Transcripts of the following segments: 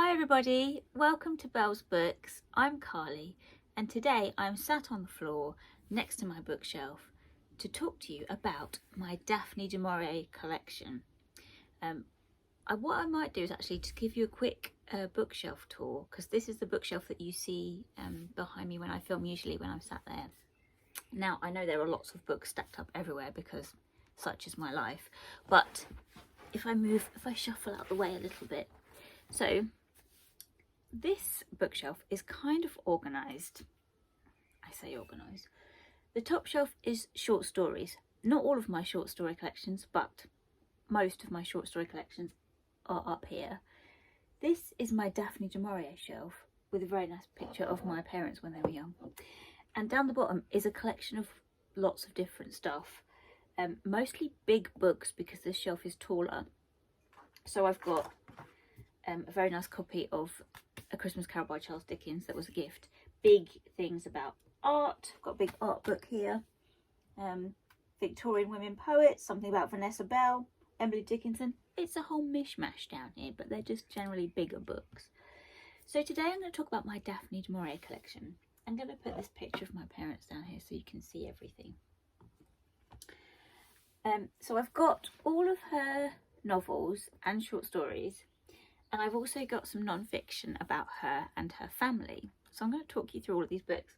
Hi everybody, welcome to Belle's Books. I'm Carly and today I'm sat on the floor next to my bookshelf to talk to you about my Daphne du Maurier collection. What I might do is actually to give you a quick bookshelf tour, because this is the bookshelf that you see behind me when I film, usually when I'm sat there. Now I know there are lots of books stacked up everywhere because such is my life, but if I shuffle out the way a little bit. So this bookshelf is kind of organised. I say organised. The top shelf is short stories. Not all of my short story collections, but most of my short story collections are up here. This is my Daphne du Maurier shelf with a very nice picture of my parents when they were young. And down the bottom is a collection of lots of different stuff. Mostly big books because this shelf is taller. So I've got a very nice copy of A Christmas Carol by Charles Dickens that was a gift. Big things about art. I've got a big art book here. Victorian women poets, something about Vanessa Bell, Emily Dickinson. It's a whole mishmash down here, but they're just generally bigger books. So today I'm going to talk about my Daphne du Maurier collection. I'm going to put this picture of my parents down here so you can see everything. So I've got all of her novels and short stories, and I've also got some non-fiction about her and her family. So I'm going to talk you through all of these books.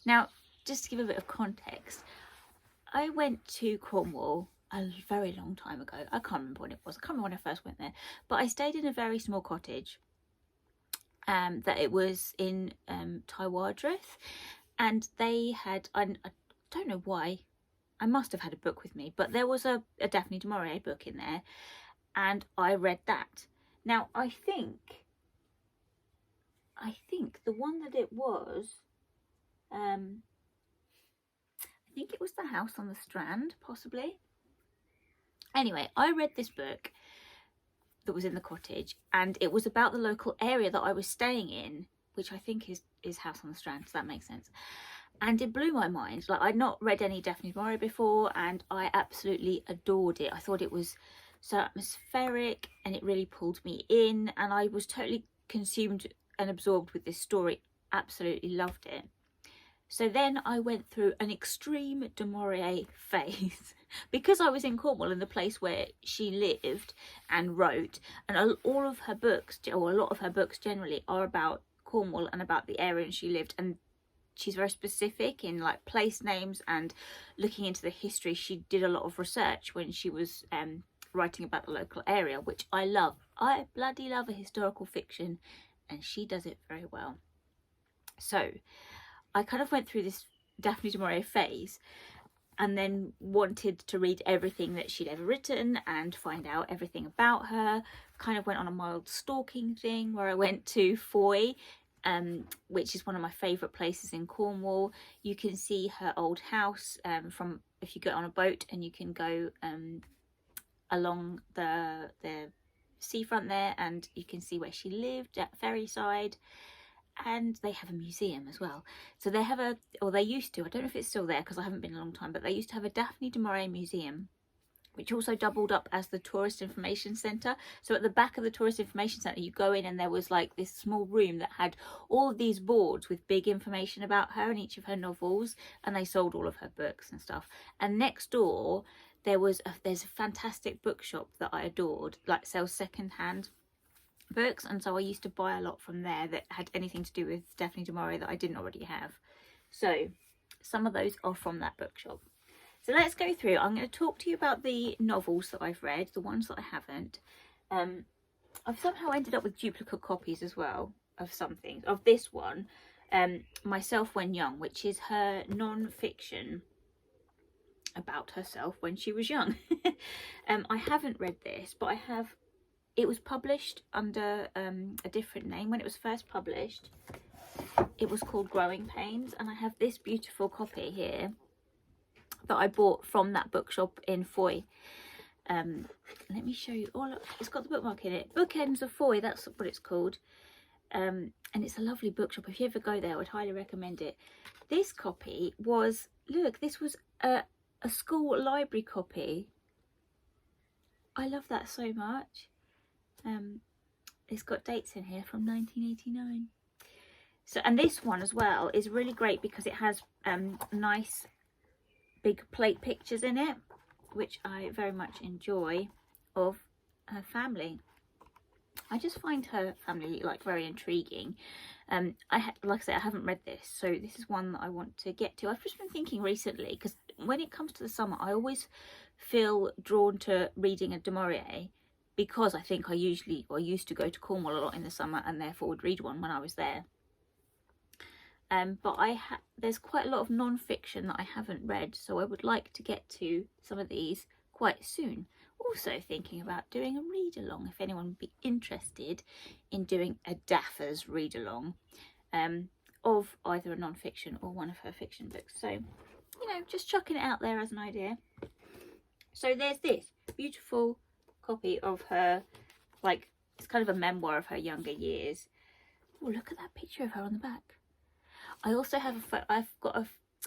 Now, just to give a bit of context, I went to Cornwall a very long time ago. I can't remember when it was. I can't remember when I first went there. But I stayed in a very small cottage. That it was in Tywardreth. And they had, I don't know why, I must have had a book with me, but there was a Daphne du Maurier book in there. And I read that. Now, I think the one that it was, I think it was The House on the Strand, possibly. Anyway, I read this book that was in the cottage, and it was about the local area that I was staying in, which I think is House on the Strand, so that makes sense. And it blew my mind. Like, I'd not read any Daphne du Maurier before, and I absolutely adored it. I thought it was so atmospheric and it really pulled me in, and I was totally consumed and absorbed with this story. Absolutely loved it. So then I went through an extreme du Maurier phase because I was in Cornwall, in the place where she lived and wrote, and all of her books, or a lot of her books generally, are about Cornwall and about the area she lived, and she's very specific in like place names and looking into the history. She did a lot of research when she was writing about the local area, which I love. I bloody love a historical fiction, and she does it very well. So I kind of went through this Daphne du Maurier phase and then wanted to read everything that she'd ever written and find out everything about her. Kind of went on a mild stalking thing where I went to Foy, which is one of my favourite places in Cornwall. You can see her old house from, if you get on a boat, and you can go along the seafront there, and you can see where she lived at Ferryside. And they have a museum as well. So they have they used to, I don't know if it's still there because I haven't been a long time, but they used to have a Daphne du Maurier museum, which also doubled up as the Tourist Information Centre. So at the back of the Tourist Information Centre, you go in and there was like this small room that had all of these boards with big information about her and each of her novels, and they sold all of her books and stuff. And next door, there's a fantastic bookshop that I adored, like sells second-hand books, and so I used to buy a lot from there that had anything to do with Daphne du Maurier that I didn't already have. So some of those are from that bookshop. So let's go through. I'm going to talk to you about the novels that I've read, the ones that I haven't. I've somehow ended up with duplicate copies as well of some things. Of this one, Myself When Young, which is her non-fiction about herself when she was young. I haven't read this, but I have. It was published under a different name. When it was first published, it was called Growing Pains, and I have this beautiful copy here that I bought from that bookshop in Foy. Let me show you. Oh, look, it's got the bookmark in it. Bookends of Foy, that's what it's called. And it's a lovely bookshop. If you ever go there, I would highly recommend it. This copy was, look, this was a school library copy. I love that so much. it's got dates in here from 1989. So, and this one as well is really great because it has nice big plate pictures in it, which I very much enjoy, of her family. I just find her family like very intriguing. Like I say, I haven't read this, so this is one that I want to get to. I've just been thinking recently, because when it comes to the summer, I always feel drawn to reading a du Maurier, because I think I used to go to Cornwall a lot in the summer and therefore would read one when I was there. But there's quite a lot of non-fiction that I haven't read, so I would like to get to some of these quite soon. Also thinking about doing a read-along, if anyone would be interested in doing a Daphne's read-along of either a non-fiction or one of her fiction books. So, you know, just chucking it out there as an idea. So there's this beautiful copy of her, like, it's kind of a memoir of her younger years. Oh, look at that picture of her on the back. I also have I've got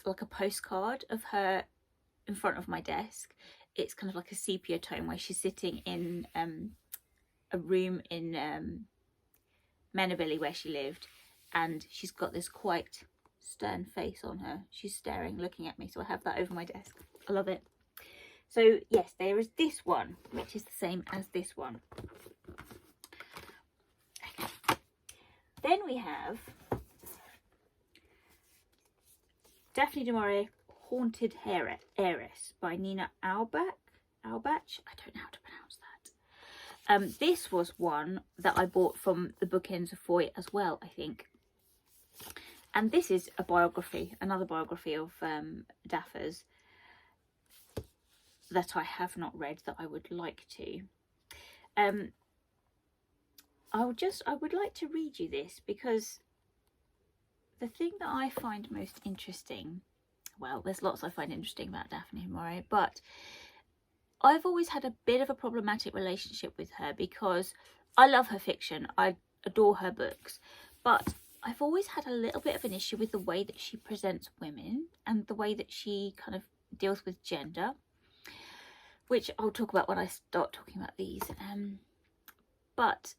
a postcard of her in front of my desk. It's kind of like a sepia tone where she's sitting in a room in Menabily where she lived, and she's got this quite stern face on her. She's staring, looking at me, so I have that over my desk. I love it. So yes, there is this one, which is the same as this one. Okay. Then we have Daphne du Maurier, Haunted Heiress by Nina Albach. I don't know how to pronounce that. This was one that I bought from the Bookends of Foy as well, I think. And this is a biography, another biography of Daphne's that I have not read, that I would like to. I would like to read you this, because the thing that I find most interesting, well, there's lots I find interesting about Daphne du Maurier, but I've always had a bit of a problematic relationship with her, because I love her fiction, I adore her books, but I've always had a little bit of an issue with the way that she presents women and the way that she kind of deals with gender, which I'll talk about when I start talking about these. But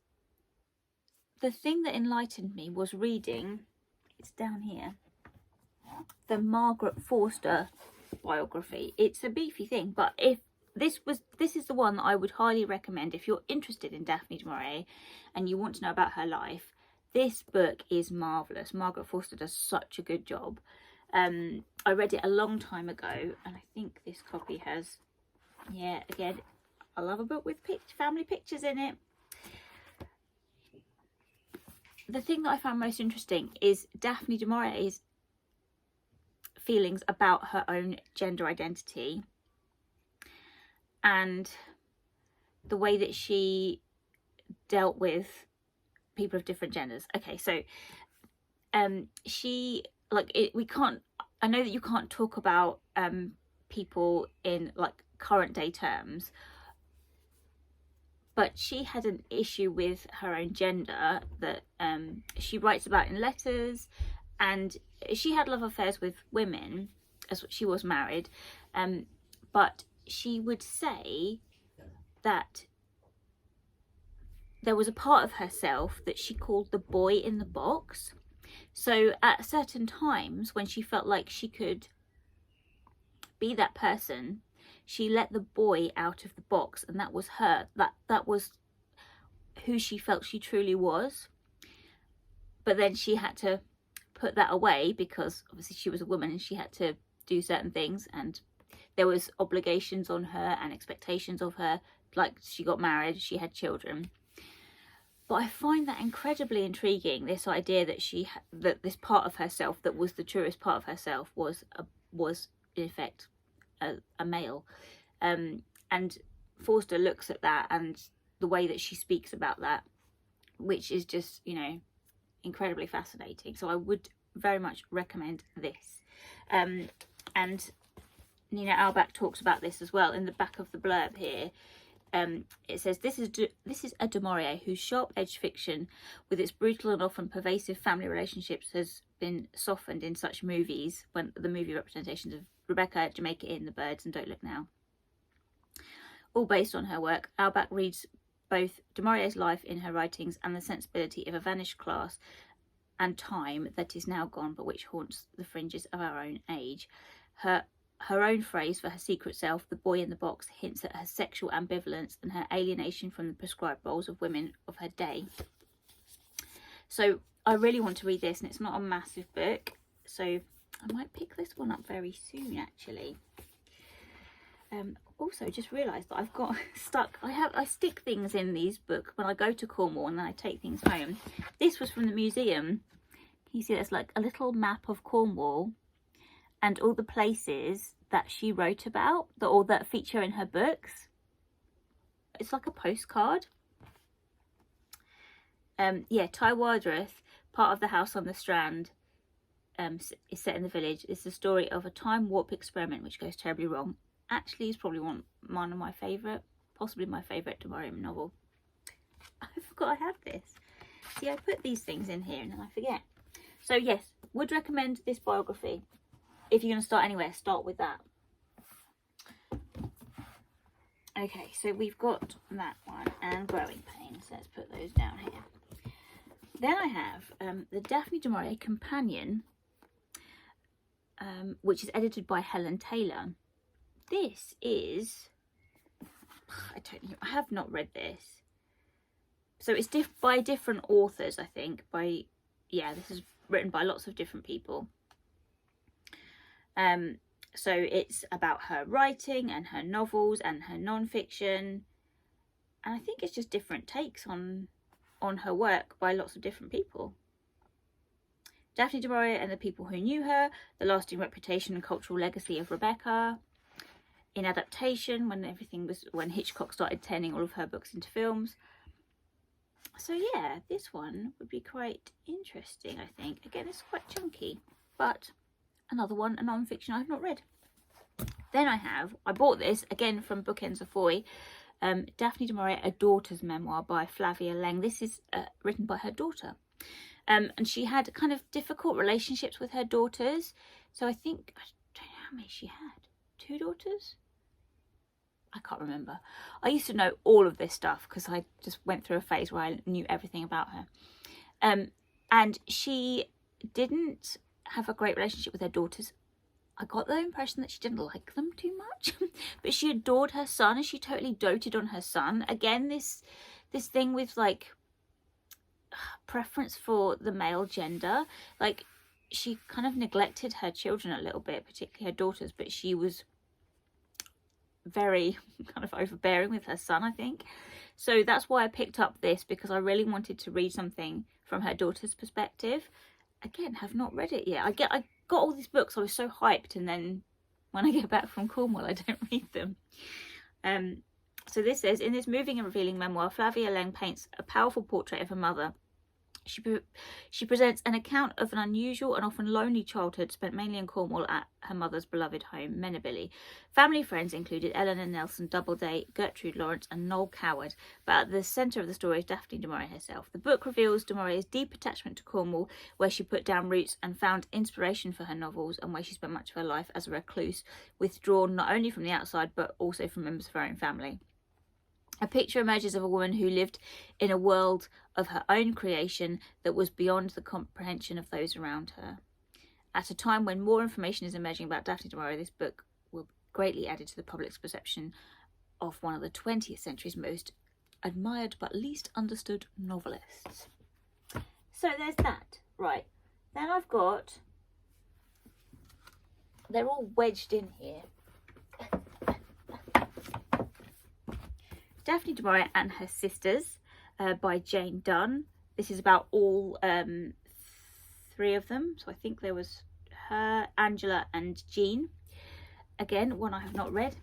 the thing that enlightened me was reading, it's down here, the Margaret Forster biography. It's a beefy thing, but if this is the one that I would highly recommend if you're interested in Daphne du Maurier and you want to know about her life. This book is marvellous. Margaret Forster does such a good job. I read it a long time ago, and I think this copy has, yeah, again, I love a book with family pictures in it. The thing that I found most interesting is Daphne du Maurier's feelings about her own gender identity and the way that she dealt with people of different genders. Okay, so she, like, we can't, I know that you can't talk about people in like current day terms, but she had an issue with her own gender that she writes about in letters, and she had love affairs with women, as she was married, but she would say that there was a part of herself that she called the boy in the box. So at certain times when she felt like she could be that person, she let the boy out of the box, and that was her. That was who she felt she truly was. But then she had to put that away, because obviously she was a woman and she had to do certain things, and there was obligations on her and expectations of her. Like, she got married, she had children. But I find that incredibly intriguing, this idea that that this part of herself that was the truest part of herself was in effect a male. And Forster looks at that and the way that she speaks about that, which is just, you know, incredibly fascinating. So I would very much recommend this. And Nina Albach talks about this as well in the back of the blurb here. It says, this is a du Maurier whose sharp-edged fiction, with its brutal and often pervasive family relationships, has been softened in such movies, when the movie representations of Rebecca, Jamaica Inn, The Birds, and Don't Look Now. All based on her work, Albach reads both du Maurier's life in her writings and the sensibility of a vanished class and time that is now gone, but which haunts the fringes of our own age. Her own phrase for her secret self, the boy in the box, hints at her sexual ambivalence and her alienation from the prescribed roles of women of her day. So I really want to read this, and it's not a massive book, so I might pick this one up very soon, actually. Also, just realised that I've got stuck. I stick things in these books when I go to Cornwall, and then I take things home. This was from the museum. You see, there's like a little map of Cornwall, and all the places that she wrote about, that feature in her books. It's like a postcard. Yeah, Tywardreth, part of the house on the Strand, is set in the village. It's the story of a time warp experiment which goes terribly wrong. Actually, it's probably one of my favourite, possibly my favourite du Maurier novel. I forgot I had this. See, I put these things in here and then I forget. So yes, would recommend this biography. If you're going to start anywhere, start with that. Okay, so we've got that one and Growing Pains. Let's put those down here. Then I have the Daphne du Maurier Companion, which is edited by Helen Taylor. This is, I don't know, I have not read this. So it's by different authors, I think. This is written by lots of different people. So it's about her writing and her novels and her non-fiction. And I think it's just different takes on her work by lots of different people. Daphne du Maurier and the People Who Knew Her, The Lasting Reputation and Cultural Legacy of Rebecca. In adaptation, when Hitchcock started turning all of her books into films. So yeah, this one would be quite interesting, I think. Again, it's quite chunky, but another one, a non-fiction I've not read. Then I bought this, again from Bookends of Foy, Daphne du Maurier, A Daughter's Memoir by Flavia Leng. This is written by her daughter. And she had kind of difficult relationships with her daughters. So I don't know how many she had. 2 daughters? I can't remember. I used to know all of this stuff because I just went through a phase where I knew everything about her. And she didn't have a great relationship with her daughters. I got the impression that she didn't like them too much. But she adored her son and she totally doted on her son. Again, this thing with like preference for the male gender. Like she kind of neglected her children a little bit, particularly her daughters, but she was very kind of overbearing with her son, I think. So that's why I picked up this, because I really wanted to read something from her daughter's perspective. Again, have not read it yet. I got all these books, I was so hyped, and then when I get back from Cornwall I don't read them. So this says, in this moving and revealing memoir, Flavia Leng paints a powerful portrait of her mother. She presents an account of an unusual and often lonely childhood spent mainly in Cornwall at her mother's beloved home, Menabilly. Family friends included Eleanor Nelson Doubleday, Gertrude Lawrence and Noel Coward, but at the centre of the story is Daphne du Maurier herself. The book reveals du Maurier's deep attachment to Cornwall, where she put down roots and found inspiration for her novels, and where she spent much of her life as a recluse, withdrawn not only from the outside but also from members of her own family. A picture emerges of a woman who lived in a world of her own creation that was beyond the comprehension of those around her. At a time when more information is emerging about Daphne du Maurier, this book will greatly add to the public's perception of one of the 20th century's most admired but least understood novelists. So there's that. Right. Then I've got... They're all wedged in here. Daphne du Maurier and Her Sisters by Jane Dunn. This is about all 3 of them. So I think there was her, Angela and Jean. Again, one I have not read.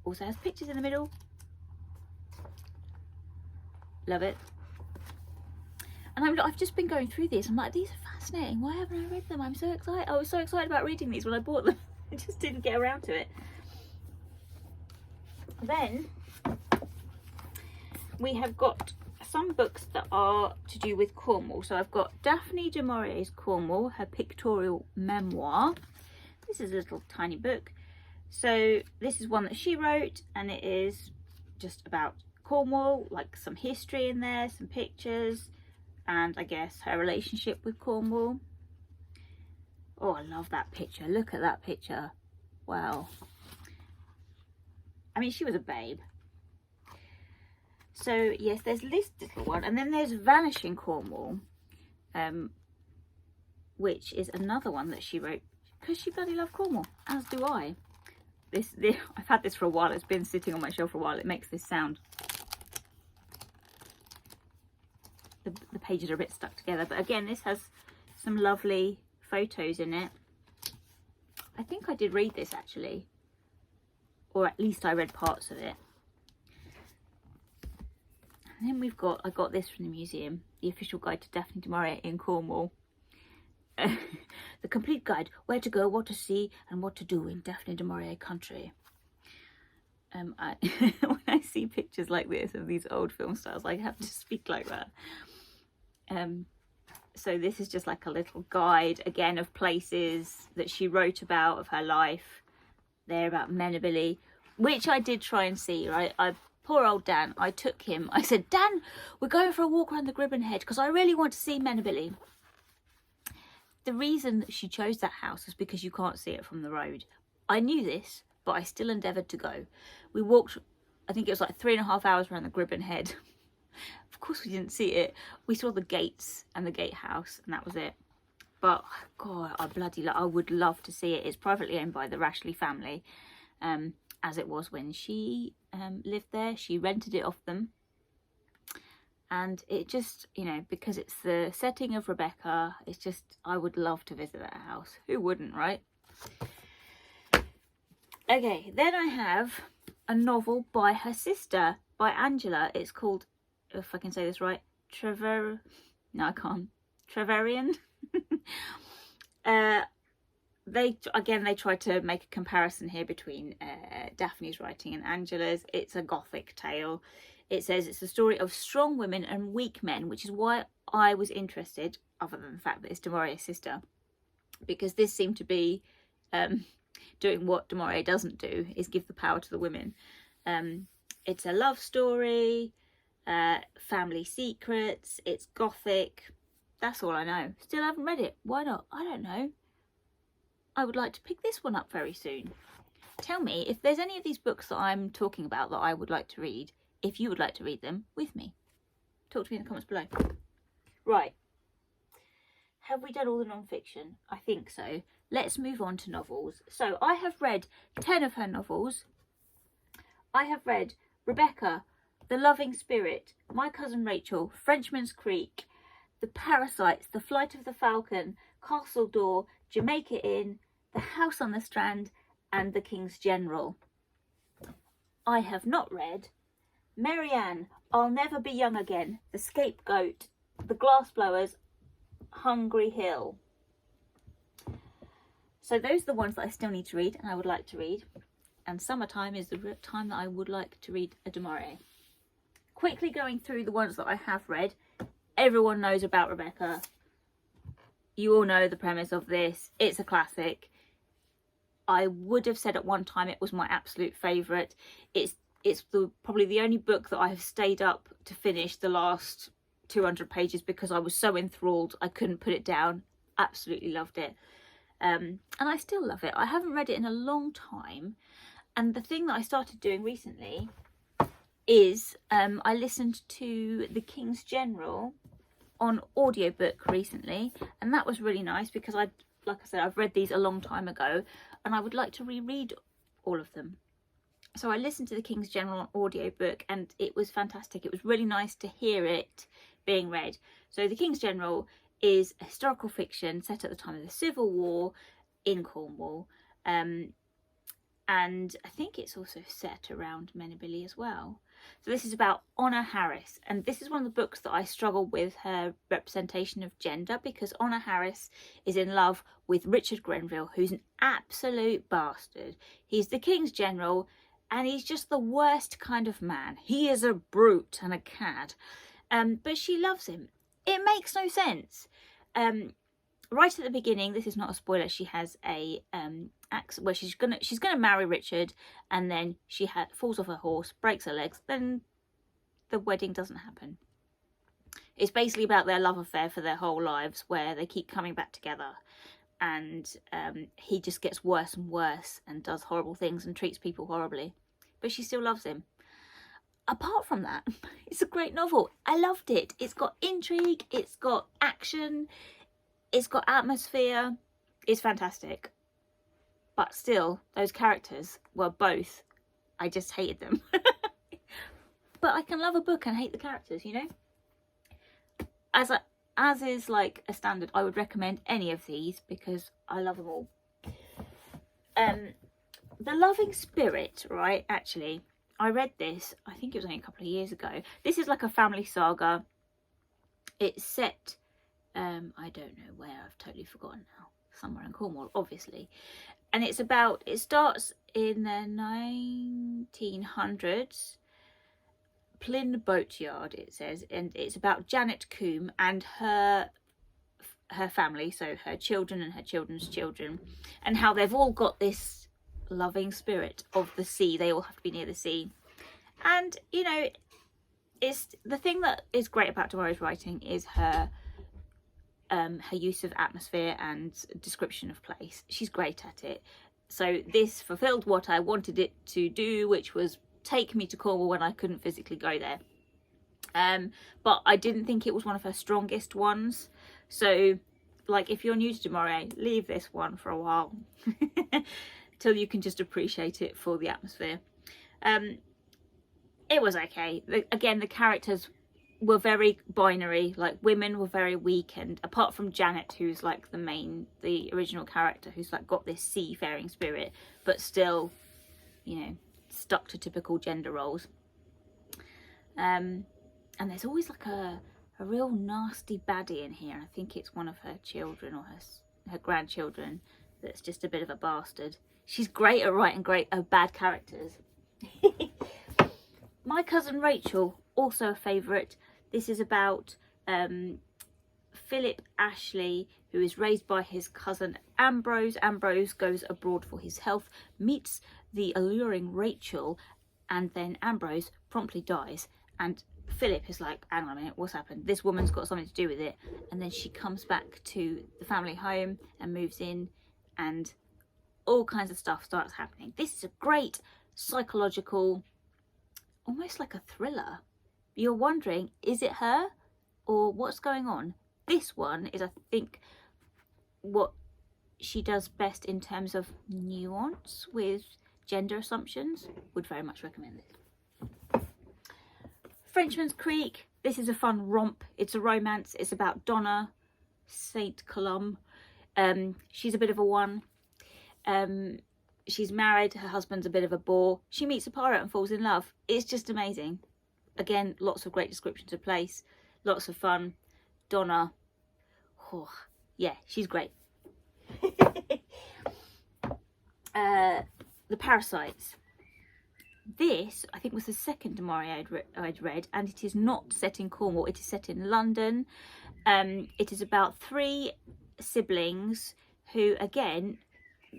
Also has pictures in the middle. Love it. And I've just been going through these. I'm like, these are fascinating. Why haven't I read them? I'm so excited. I was so excited about reading these when I bought them. I just didn't get around to it. Then we have got some books that are to do with Cornwall. So I've got Daphne du Maurier's Cornwall, her pictorial memoir. This is a little tiny book. So this is one that she wrote, and it is just about Cornwall, like some history in there, some pictures, and I guess her relationship with Cornwall. Oh, I love that picture. Look at that picture. Wow. I mean, she was a babe. So yes, there's this little one, and then there's Vanishing Cornwall, which is another one that she wrote because she bloody loved Cornwall, as do I. This I've had this for a while. It's been sitting on my shelf for a while. It makes this sound. The pages are a bit stuck together, but again, this has some lovely photos in it. I think I did read this actually, or at least I read parts of it. And then I got this from the museum, the official guide to Daphne du Maurier in Cornwall. The complete guide, where to go, what to see, and what to do in Daphne du Maurier country. When I see pictures like this of these old film stars, I have to speak like that. So this is just like a little guide, again, of places that she wrote about, of her life. There about Menabily, which I did try and see, right? Poor old Dan, I took him. I said, Dan, we're going for a walk around the Gribben Head because I really want to see Menabily. The reason that she chose that house is because you can't see it from the road. I knew this, but I still endeavoured to go. We walked, I think it was like 3.5 hours around the Gribben Head. Of course we didn't see it. We saw the gates and the gatehouse, and that was it. But God, I would love to see it. It's privately owned by the Rashley family, as it was when she lived there. She rented it off them. And it just, you know, because it's the setting of Rebecca, it's just, I would love to visit that house. Who wouldn't, right? Okay, then I have a novel by her sister, by Angela. It's called, if I can say this right, No, I can't. Trevelyan. They tried to make a comparison here between Daphne's writing and Angela's. It's a gothic tale. It says it's the story of strong women and weak men, which is why I was interested, other than the fact that it's du Maurier's sister, because this seemed to be doing what du Maurier doesn't do, is give the power to the women. It's a love story, family secrets, it's gothic. That's all I know. Still haven't read it. Why not? I don't know. I would like to pick this one up very soon. Tell me if there's any of these books that I'm talking about that I would like to read, if you would like to read them with me. Talk to me in the comments below. Right. Have we done all the non-fiction? I think so. Let's move on to novels. So I have read 10 of her novels. I have read Rebecca, The Loving Spirit, My Cousin Rachel, Frenchman's Creek, The Parasites, The Flight of the Falcon, Castle Door, Jamaica Inn, The House on the Strand, and The King's General. I have not read Marianne, I'll Never Be Young Again, The Scapegoat, The Glassblowers, Hungry Hill. So those are the ones that I still need to read and I would like to read. And summertime is the time that I would like to read a du Maurier. Quickly going through the ones that I have read. Everyone knows about Rebecca. You all know the premise of this. It's a classic. I would have said at one time it was my absolute favourite. It's probably the only book that I have stayed up to finish the last 200 pages because I was so enthralled I couldn't put it down. Absolutely loved it. And I still love it. I haven't read it in a long time. And the thing that I started doing recently is I listened to The King's General on audiobook recently, and that was really nice because like I said, I've read these a long time ago and I would like to reread all of them. So I listened to The King's General on audiobook and it was fantastic. It was really nice to hear it being read. So The King's General is a historical fiction set at the time of the Civil War in Cornwall. And I think it's also set around Menabily as well. So this is about Honor Harris, and this is one of the books that I struggle with her representation of gender, because Honor Harris is in love with Richard Grenville, who's an absolute bastard. He's the King's General and he's just the worst kind of man. He is a brute and a cad, but she loves him. It makes no sense. Right at the beginning, this is not a spoiler, she has a accident where she's gonna marry Richard, and then she falls off her horse, breaks her legs, then the wedding doesn't happen. It's basically about their love affair for their whole lives, where they keep coming back together, and he just gets worse and worse and does horrible things and treats people horribly, but she still loves him. Apart from that, it's a great novel. I loved it. It's got intrigue, it's got action, it's got atmosphere. It's fantastic. But still, those characters were both, I just hated them. But I can love a book and hate the characters, you know? As is like a standard, I would recommend any of these because I love them all. The Loving Spirit, right, actually, I read this, I think it was only a couple of years ago. This is like a family saga. It's set, I don't know where, I've totally forgotten now. Somewhere in Cornwall, obviously. And it's about, it starts in the 1900s. Plyn Boatyard, it says, and it's about Janet Combe and her family, so her children and her children's children, and how they've all got this loving spirit of the sea. They all have to be near the sea. And, you know, it's the thing that is great about Du Maurier's writing is her use of atmosphere and description of place. She's great at it. So this fulfilled what I wanted it to do, which was take me to Cornwall when I couldn't physically go there. But I didn't think it was one of her strongest ones. So, like, if you're new to Du Maurier, leave this one for a while till you can just appreciate it for the atmosphere. It was okay. Again, the characters were very binary. Like, women were very weak, and apart from Janet, who's like the original character, who's like got this seafaring spirit, but still, you know, stuck to typical gender roles. And there's always like a real nasty baddie in here. I think it's one of her children or her grandchildren that's just a bit of a bastard. She's great at writing bad characters. My Cousin Rachel, also a favourite. This is about Philip Ashley, who is raised by his cousin Ambrose. Ambrose goes abroad for his health, meets the alluring Rachel, and then Ambrose promptly dies. And Philip is like, hang on a minute, what's happened? This woman's got something to do with it. And then she comes back to the family home and moves in, and all kinds of stuff starts happening. This is a great psychological, almost like a thriller. You're wondering, is it her or what's going on? This one is, I think, what she does best in terms of nuance with gender assumptions. Would very much recommend this. Frenchman's Creek. This is a fun romp. It's a romance. It's about Donna St. Columb. She's a bit of a one. She's married. Her husband's a bit of a bore. She meets a pirate and falls in love. It's just amazing. Again, lots of great descriptions of place. Lots of fun. Donna. Oh, yeah, she's great. The Parasites. This, I think, was the second Du Maurier I'd read, and it is not set in Cornwall. It is set in London. It is about 3 siblings who, again,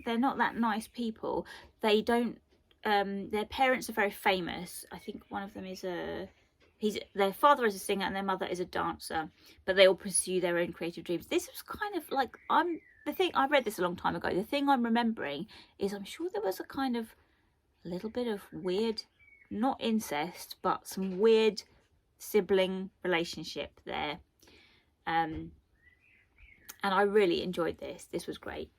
they're not that nice people. They don't, their parents are very famous. I think one of them is their father is a singer and their mother is a dancer, but they all pursue their own creative dreams. This was kind of like, I read this a long time ago. The thing I'm remembering is I'm sure there was a kind of little bit of weird, not incest, but some weird sibling relationship there. And I really enjoyed this. This was great.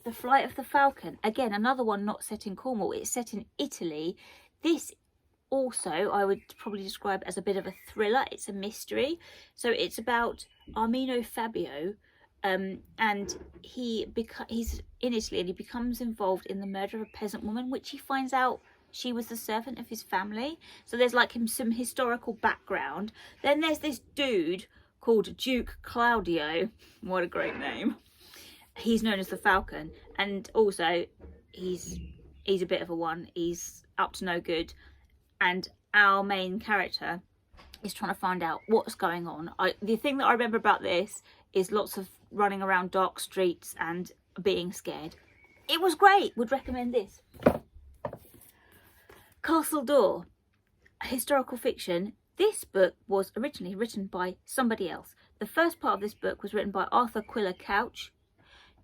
The Flight of the Falcon. Again, another one not set in Cornwall. It's set in Italy. This also I would probably describe as a bit of a thriller. It's a mystery. So it's about Armino Fabio, and he's in Italy and he becomes involved in the murder of a peasant woman, which he finds out she was the servant of his family. So there's like some historical background. Then there's this dude called Duke Claudio. What a great name. He's known as the Falcon, and also he's a bit of a one. He's up to no good, and our main character is trying to find out what's going on. The thing that I remember about this is lots of running around dark streets and being scared. It was great. Would recommend this. Castle Door. historical fiction. This book was originally written by somebody else. The first part of this book was written by Arthur Quiller Couch.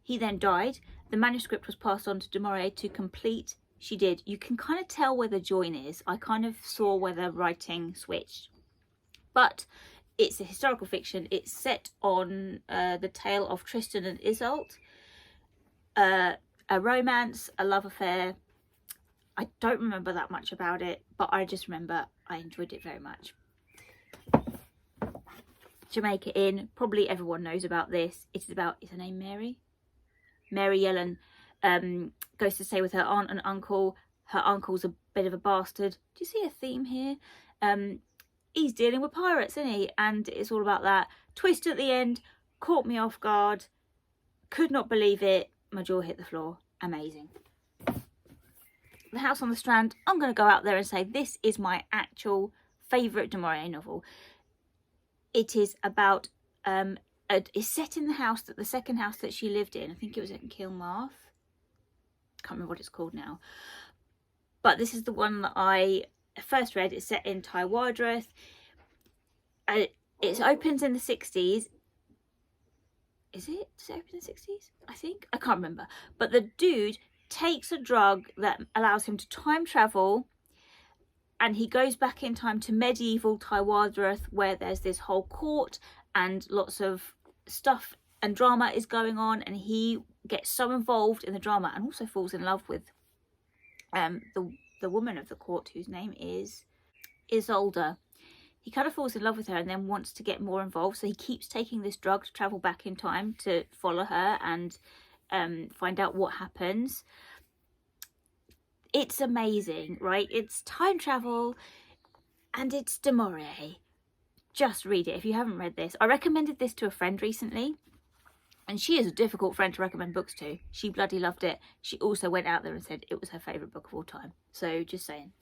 He then died. The manuscript was passed on to du Maurier to complete. She did. You can kind of tell where the join is. I kind of saw where the writing switched. But it's a historical fiction. It's set on the tale of Tristan and Isolde. A romance, a love affair. I don't remember that much about it, but I just remember I enjoyed it very much. Jamaica Inn, probably everyone knows about this. It's about, is her name Mary? Mary Yellen goes to stay with her aunt and uncle. Her uncle's a bit of a bastard. Do you see a theme here? He's dealing with pirates, isn't he? And it's all about that. Twist at the end, caught me off guard. Could not believe it. My jaw hit the floor. Amazing. The House on the Strand, I'm going to go out there and say this is my actual favourite du Maurier novel. It is about, it's set in the house, the second house that she lived in. I think it was in Kilmarth. Can't remember what it's called now. But this is the one that I first read. It's set in Tywardreth. It opens in the 60s. Is it? Does it open in the 60s? I think. I can't remember. But the dude takes a drug that allows him to time travel, and he goes back in time to medieval Tywardreth, where there's this whole court and lots of stuff and drama is going on, and he gets so involved in the drama and also falls in love with the woman of the court, whose name is Isolde. He kind of falls in love with her and then wants to get more involved, so he keeps taking this drug to travel back in time to follow her and find out what happens. It's amazing, right? It's time travel and it's du Maurier. Just read it if you haven't read this. I recommended this to a friend recently, and she is a difficult friend to recommend books to. She bloody loved it. She also went out there and said it was her favourite book of all time. So just saying.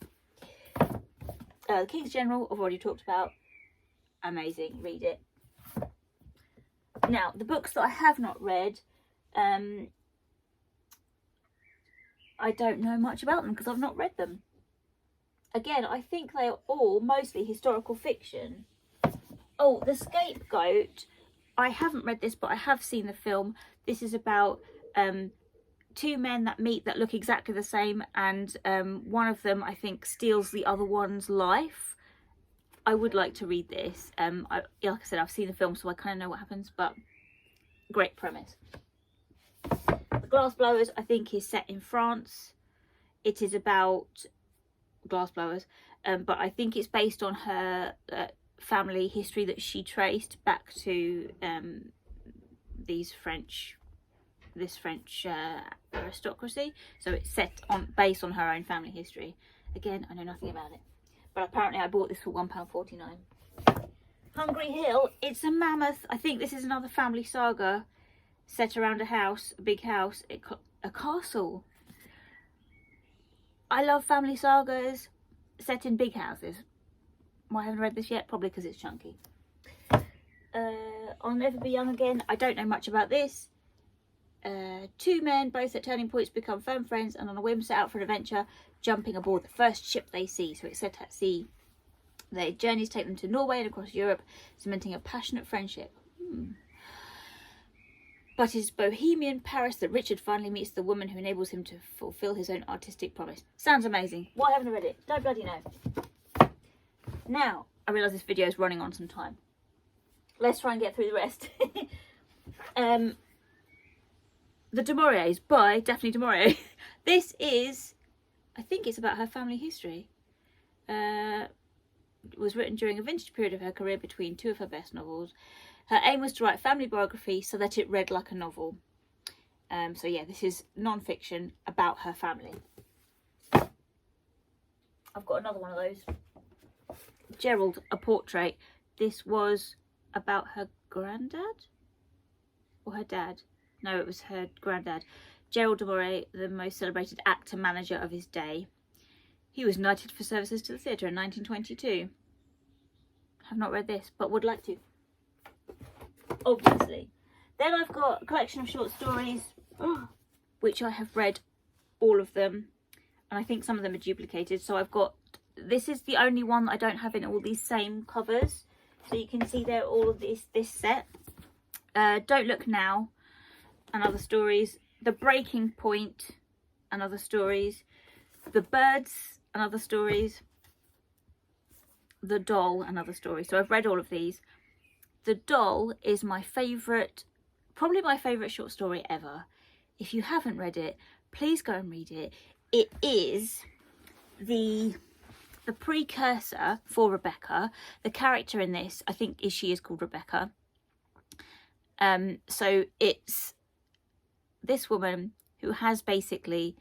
The King's General I've already talked about. Amazing. Read it. Now, the books that I have not read, I don't know much about them because I've not read them. Again, I think they are all mostly historical fiction. Oh, The Scapegoat. I haven't read this, but I have seen the film. This is about two men that meet that look exactly the same, and one of them, I think, steals the other one's life. I would like to read this. Like I said, I've seen the film, so I kind of know what happens, but great premise. The Glassblowers, I think, is set in France. It is about glassblowers, but I think it's based on her family history that she traced back to this French aristocracy. So it's based on her own family history. Again, I know nothing about it, but apparently I bought this for £1.49. Hungry Hill, it's a mammoth. I think this is another family saga set around a house, a big house, a castle. I love family sagas set in big houses. Why haven't read this yet? Probably because it's chunky. I'll Never Be Young Again. I don't know much about this. Two men, both at turning points, become firm friends and on a whim set out for an adventure, jumping aboard the first ship they see. So it's set at sea. Their journeys take them to Norway and across Europe, cementing a passionate friendship. But it's bohemian Paris that Richard finally meets the woman who enables him to fulfill his own artistic promise. Sounds amazing. Why haven't I read it? Don't bloody know. Now, I realise this video is running on some time. Let's try and get through the rest. The Du Mauriers by Daphne du Maurier. This is, I think it's about her family history. It was written during a vintage period of her career between two of her best novels. Her aim was to write a family biography so that it read like a novel. So yeah, this is non-fiction about her family. I've got another one of those. Gerald, A Portrait. This was about her granddad? Or her dad? No, it was her granddad. Gerald du Maurier, the most celebrated actor-manager of his day. He was knighted for services to the theatre in 1922. Have not read this, but would like to. Obviously. Then I've got a collection of short stories, which I have read all of them, and I think some of them are duplicated. So I've got this is the only one that I don't have in all these same covers. So you can see there all of this set. Don't Look Now and Other Stories. The Breaking Point and Other Stories. The Birds and Other Stories. The Doll and Other Stories. So I've read all of these. The Doll is my favourite, probably my favourite short story ever. If you haven't read it, please go and read it. It is the precursor for Rebecca. The character in this, I think, she is called Rebecca. So it's this woman who has basically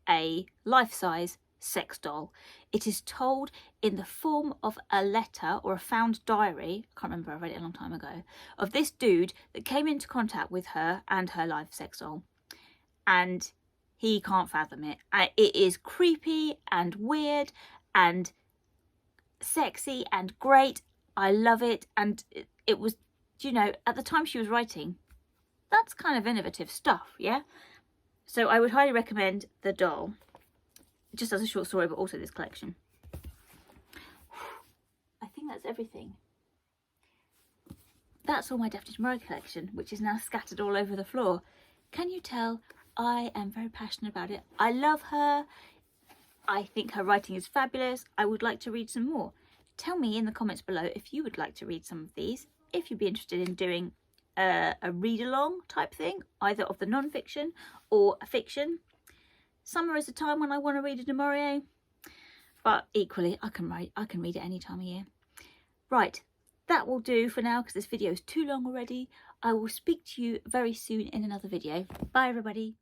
a life-size sex doll. It is told in the form of a letter or a found diary, I can't remember, I read it a long time ago, of this dude that came into contact with her and her live sex doll. And he can't fathom it. It is creepy and weird and sexy and great. I love it. And it was, you know, at the time she was writing, that's kind of innovative stuff, yeah? So I would highly recommend The Doll, just as a short story, but also this collection. I think that's everything. That's all my Daphne du Maurier collection, which is now scattered all over the floor. Can you tell I am very passionate about it? I love her. I think her writing is fabulous. I would like to read some more. Tell me in the comments below if you would like to read some of these, if you'd be interested in doing a read-along type thing, either of the non-fiction or a fiction. Summer is a time when I want to read a du Maurier, but equally I can read it any time of year. Right, that will do for now because this video is too long already. I will speak to you very soon in another video. Bye everybody.